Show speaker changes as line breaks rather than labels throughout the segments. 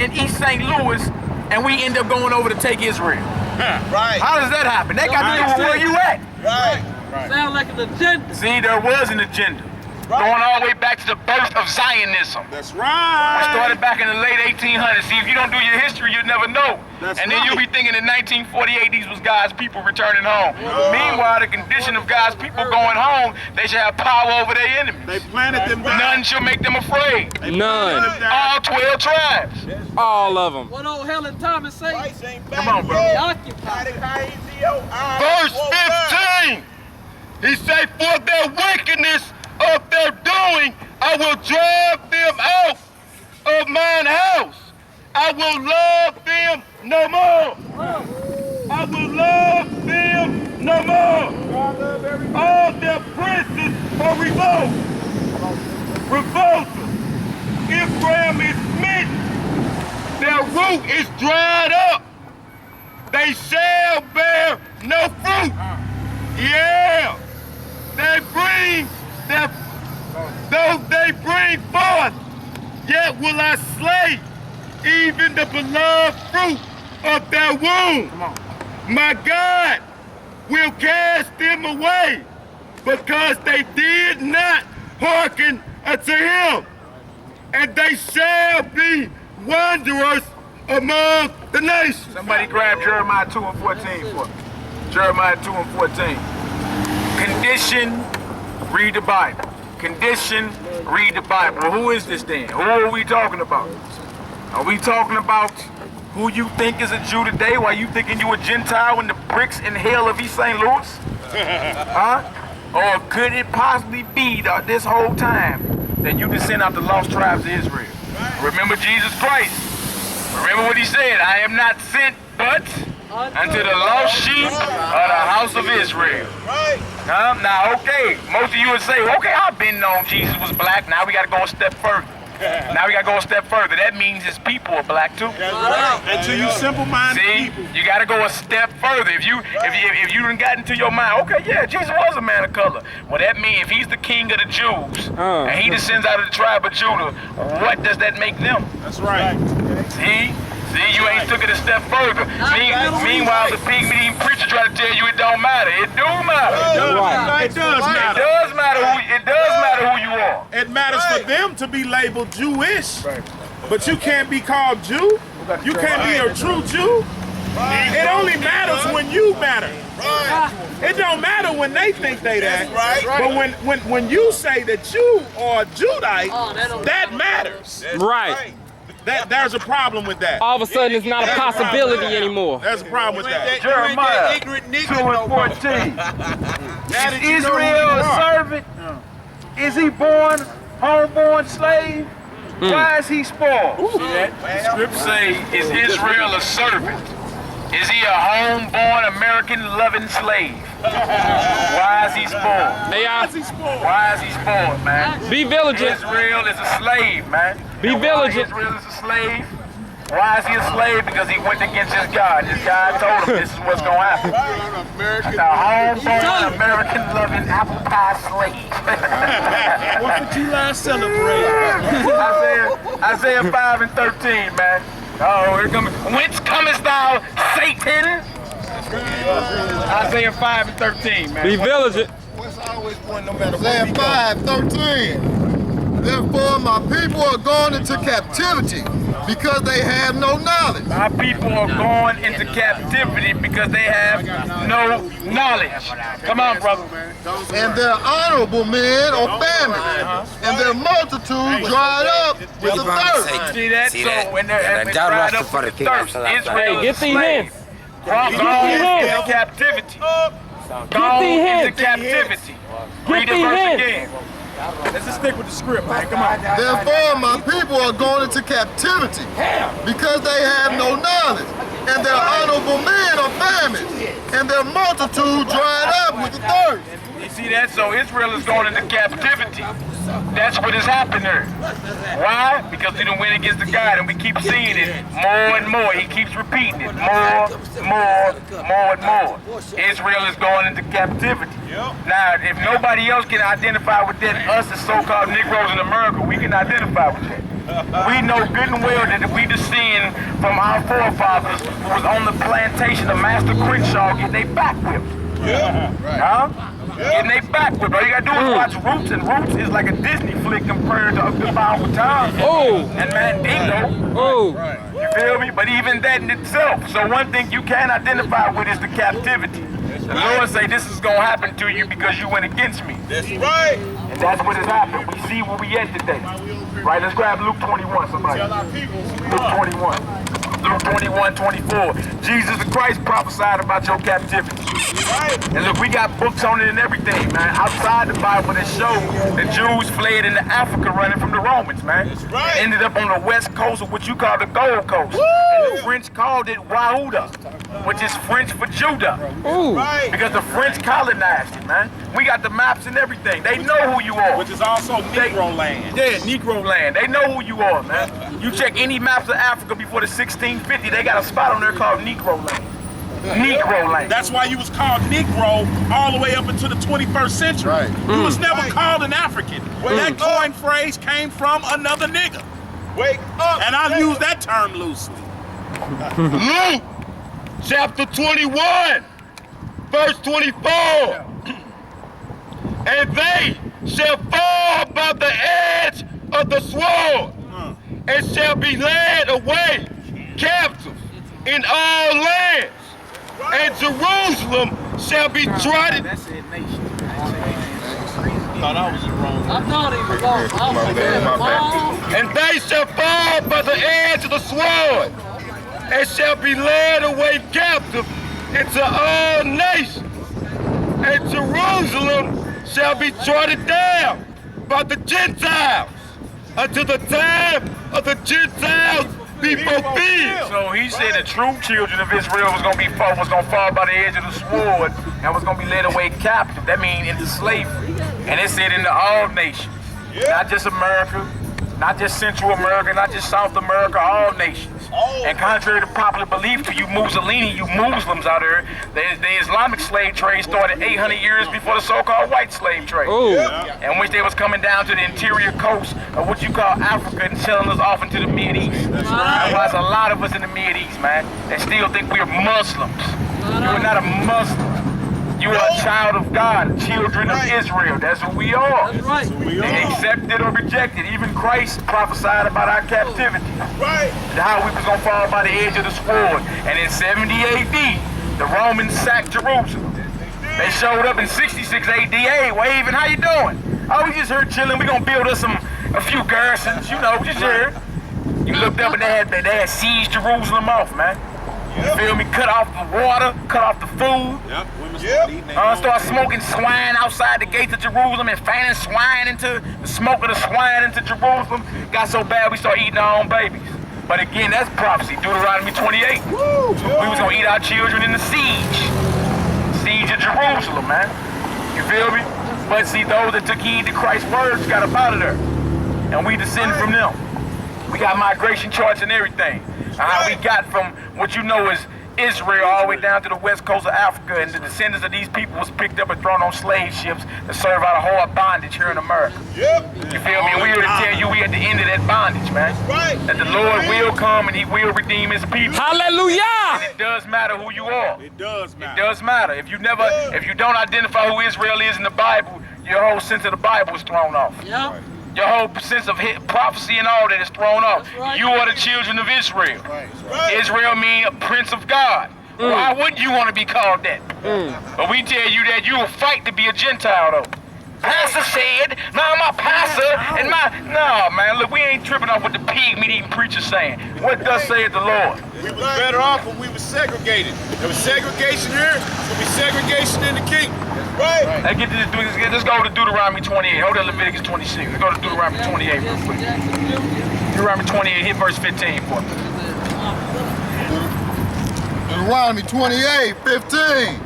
in East St. Louis, and we end up going over to take Israel.
Right.
How does that happen? That got to do with where you at.
Right.
Sound like an agenda.
See, there was an agenda. Going all the way back to the birth of Zionism.
That's right.
It started back in the late 1800s. See, if you don't do your history, you'll never know.
That's
and then you'll be thinking in 1948, these was God's people returning home. Meanwhile, the condition of God's people going home, they should have power over their enemies.
They planted them down.
None shall make them afraid.
None.
All 12 tribes.
All of them.
What old Helen Thomas say?
Come on, bro.
Verse 15. He say, for their wickedness of their doing, I will drive them out of mine house. I will love them no more. I will love them no more. All their princes are revolters. Ephraim is smitten. Their root is dried up. They shall bear no fruit. Yeah. Though they bring forth, yet will I slay even the beloved fruit of their womb. My God will cast them away because they did not hearken unto him, and they shall be wanderers among the nations.
Somebody grab Jeremiah 2 and 14 for me. Jeremiah 2 and 14. Condition, read the Bible. Condition, read the Bible. Well, who is this then? Who are we talking about? Are we talking about who you think is a Jew today while you thinking you a Gentile in the bricks and hell of East St. Louis? Huh? Or could it possibly be that this whole time that you descend out the lost tribes of Israel? Remember Jesus Christ. Remember what he said, I am not sent but unto the lost sheep of the house of Israel. Now, okay, most of you would say, okay, I've been known Jesus was black. Now we got to go a step further. That means his people are black too.
And to you simple-minded people.
You got to go a step further. If you done got into your mind, okay, yeah, Jesus was a man of color. Well, that means if he's the king of the Jews and he descends out of the tribe of Judah, what does that make them?
That's right.
See, you ain't took it a step further. Meanwhile, the pygmy preacher try to tell you it don't matter. It do matter.
It does matter.
It does matter who you are.
It matters for them to be labeled Jewish, but you can't be called Jew. You can't be a true Jew. It only matters when you matter. It don't matter when they think they that. But when you say that you are a Judite, that matters.
Right.
There's a problem with that.
All of a sudden, it's not a possibility anymore.
There's a problem with that.
Jeremiah 2 and 14. Is Israel a servant? Is he born, homeborn slave? Why is he spoiled? See that? Scripture say, is Israel a servant? Is he a homeborn, American-loving slave? Why is he spoiled? Why is he spoiled, man?
Be vigilant.
Israel is a slave, man.
Be vigilant.
Israel is a slave. Why is he a slave? Because he went against his God. His God told him this is what's going to happen. A homeborn, American-loving apple pie slave.
What's the July celebrate?
Isaiah 5 and 13, man. Oh, here comes. Whence comest thou, Satan? Isaiah 5 and 13, man.
Be vigilant.
Isaiah 5:13. Therefore my people are gone into captivity because they have no knowledge.
My people are going into captivity because they have no knowledge. Come on, brother.
And their honorable men are famished, and their multitude dried up with the thirst.
See that? So when they're dried up with the thirst, Israel
Get
is
these
slave.
hints.
Gone into captivity. Gone into captivity. Read the verse again. Let's just stick with the script, man. Come on.
Therefore my people are going into captivity because they have no knowledge, and their honorable men are famished, and their multitude dried up with the thirst.
You see that? So Israel is going into captivity. That's what has happened here. Why? Because we done went against the God, and we keep seeing it more and more. He keeps repeating it more and more. Israel is going into captivity. Now, if nobody else can identify with that, us as so-called Negroes in America, we can identify with that. We know good and well that if we descend from our forefathers who was on the plantation of Master Crenshaw getting their back whipped. Huh? Getting their back whipped. All you gotta do is watch Roots, and Roots is like a Disney flick compared to Goodbye with Time and Mandingo. You feel me? But even that in itself. So one thing you can identify with is the captivity. The Lord say this is gonna happen to you because you went against me.
That's right.
And that's what has happened. We see where we at today. Right, let's grab Luke 21, somebody. Luke 21. Luke 21:24. Jesus the Christ prophesied about your captivity. And look, we got books on it and everything, man. Outside the Bible that show the Jews fled into Africa running from the Romans, man. And ended up on the west coast of what you call the Gold Coast. And the French called it Wauda, which is French for Judah. Because the French colonized it, man. We got the maps and everything. They know who you are.
Which is also Negro land.
Yeah, Negro land. They know who you are, man. You check any maps of Africa before the 1650, they got a spot on there called Negro land. Negro land.
That's why you was called Negro all the way up into the 21st century. You was never called an African. That coin phrase came from another nigga.
Wake up.
And I use that term loosely.
Luke chapter 21, verse 24. And they shall fall by the edge of the sword, and shall be led away captive in all lands. And Jerusalem shall be trodden.
That's it, nation.
Thought I was wrong.
I thought he was on.
And they shall fall by the edge of the sword, and shall be led away captive into all nations. And Jerusalem shall be trodden down by the Gentiles until the time of the Gentiles be fulfilled.
So he said the true children of Israel was gonna fall by the edge of the sword and was gonna be led away captive. That means into slavery. And it said into all nations. Not just America, not just Central America, not just South America, all nations. And contrary to popular belief to you Mussolini, you Muslims out there, the Islamic slave trade started 800 years before the so-called white slave trade. In which they was coming down to the interior coast of what you call Africa and selling us off into the Mid-East. That's why there's a lot of us in the Mid-East, man, that still think we're Muslims. You're not a Muslim. You are a child of God, children of Israel. That's who we are.
That's right.
They accepted or rejected. Even Christ prophesied about our captivity. How we was going to fall by the edge of the sword. And in 70 AD, the Romans sacked Jerusalem. They showed up in 66 AD. Hey, waving, how you doing? Oh, we just here chilling. We going to build us a few garrisons, you know, just here. You looked up and they had seized Jerusalem off, man. You feel me? Cut off the water, cut off the food. Start smoking swine outside the gates of Jerusalem and fanning swine into the smoke of the swine into Jerusalem. Got so bad we started eating our own babies. But again, that's prophecy, Deuteronomy 28. We was gonna eat our children in the siege. Siege of Jerusalem, man. You feel me? But see, those that took heed to Christ's words got up out of there. And we descended from them. We got migration charts and everything. How we got from what you know is Israel all the way down to the west coast of Africa, and the descendants of these people was picked up and thrown on slave ships to serve out a hard bondage here in America. You feel me? And we're here to tell you we at the end of that bondage, man. That the Lord will come and he will redeem his people.
Hallelujah!
And it does matter who you are.
It does matter.
It does matter. If you don't identify who Israel is in the Bible, your whole sense of the Bible is thrown off.
Yeah.
Your whole sense of prophecy and all that is thrown off.
Right.
You are the children of Israel. Israel means a prince of God. Why wouldn't you want to be called that? But we tell you that you will fight to be a Gentile, though. Pastor said, no, my pastor and my... No, man, look, we ain't tripping off what the pig meat-eating preacher's saying. What does say the Lord?
We was better off when we were segregated. There was segregation here, there'll be segregation in the kingdom.
Let's get this. Let's go to Deuteronomy 28. Hold on, Leviticus 26. Let's go to Deuteronomy 28 real quick. Deuteronomy 28, hit verse 15 for me.
Deuteronomy 28:15.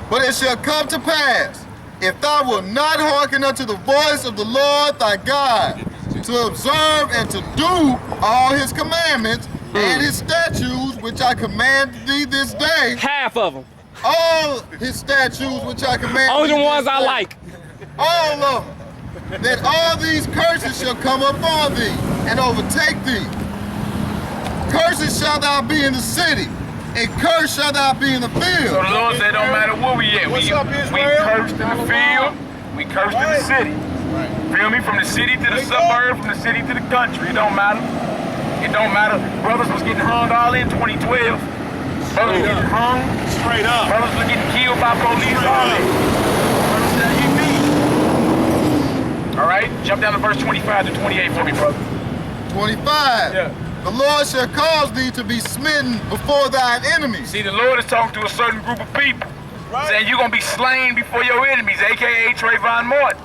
But it shall come to pass, if thou wilt not hearken unto the voice of the Lord thy God, to observe and to do all his commandments and his statutes which I command thee this day.
Half of them.
All his statutes which I command
Only
thee
the ones
this
I
day.
like.
All of them. That all these curses shall come upon thee and overtake thee. Curses shalt thou be in the city, and cursed shalt thou be in the
So
field.
the Lord said, don't matter where we at. We cursed in the field, we cursed in the city. Feel me? From the city to the suburb, from the city to the country. It don't matter. It don't matter. Brothers was getting hung all in 2012. Brothers was getting hung.
Straight up.
Brothers was getting killed by police all in. All right? Jump down to verse 25 to 28 for me, brother.
25.
Yeah.
The Lord shall cause thee to be smitten before thine enemies.
See, the Lord is talking to a certain group of people. Saying you're going to be slain before your enemies, a.k.a. Trayvon Martin.